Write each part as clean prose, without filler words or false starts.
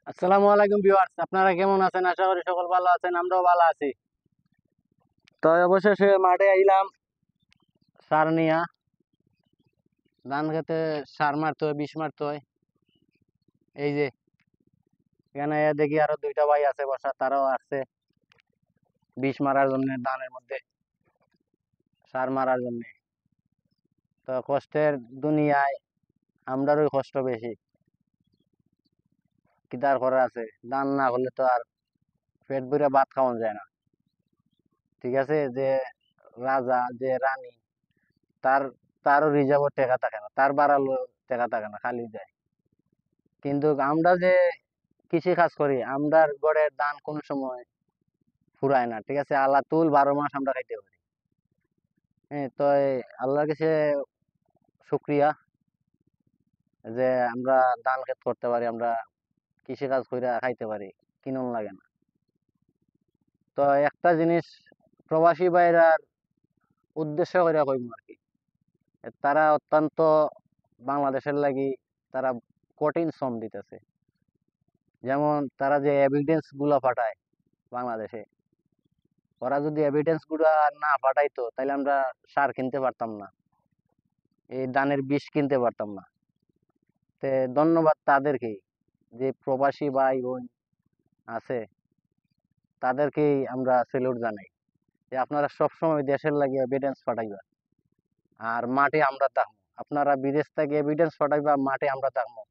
আসসালামু আলাইকুম ভিউয়ার্স, আপনারা কেমন আছেন? আশা করি সকল ভালো আছেন, আমরাও ভালো আছি। তো অবশেষে মাঠে আইলাম সার নিয়া। ধান খেতে সার মারতে হয়, বিষ মারতে হয়। এই যে এখানে দেখি আরো দুইটা ভাই আছে বসা, তারাও আসছে বিষ মারার জন্য, ধানের মধ্যে সার মারার জন্য। তো কষ্টের দুনিয়ায় আমরারই কষ্ট বেশি, কিতার করা আছে। ধান না হলে তো আর পেট ভরে ভাত খাওয়ানো যায় না। ঠিক আছে, যে রাজা, যে রানী, তার তারও রিজার্ভও টেকা থাকে না, তার বাড়ালো টেকা থাকে না, খালি যায়। কিন্তু আমরা যে কৃষি কাজ করি, আমরার গড়ের ধান কোনো সময় ফুরায় না। ঠিক আছে, আল্লাহ তুল 12 মাস আমরা খাইতে পারি। হ্যাঁ, তো আল্লাহর কাছে শুক্রিয়া যে আমরা ধান ক্ষেত করতে পারি, আমরা কৃষি কাজ করে খাইতে পারি, কিনুন লাগে না। তো একটা জিনিস প্রবাসী ভাইরার উদ্দেশ্য করে কইব আর কি, তারা অত্যন্ত বাংলাদেশের লাগি তারা কঠিন শ্রম দিতেছে। যেমন তারা যে এভিডেন্স গুলা পাঠায় বাংলাদেশে, ওরা যদি এভিডেন্স গুলা না পাঠাইতো তাহলে আমরা সার কিনতে পারতাম না, এই ধানের বীজ কিনতে পারতাম না। তে ধন্যবাদ তাদেরকেই, যে প্রবাসী ভাই বোন আছে, তাদেরকেই আমরা সেলুট জানাই যে আপনারা সবসময় দেশের লাগে এভিডেন্স পাঠাইবা, আর মাঠে আমরা থাকবো। আপনারা বিদেশ থেকে এভিডেন্স পাঠাইবা, মাঠে আমরা থাকবো,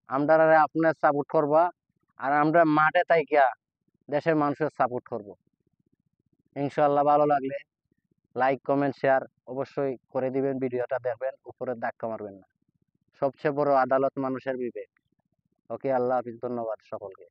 আমরা আপনার সাপোর্ট করবা, আর আমরা মাঠে থাইকা দেশের মানুষের সাপোর্ট করব। ইনশাল্লাহ ভালো লাগলে লাইক কমেন্ট শেয়ার অবশ্যই করে দিবেন, ভিডিওটা দেখবেন, উপরে ধাক্কা মারবেন না। সবচেয়ে বড় আদালত মানুষের বিবেক। ওকে, আল্লাহ হাফিজ, ধন্যবাদ সকলকে।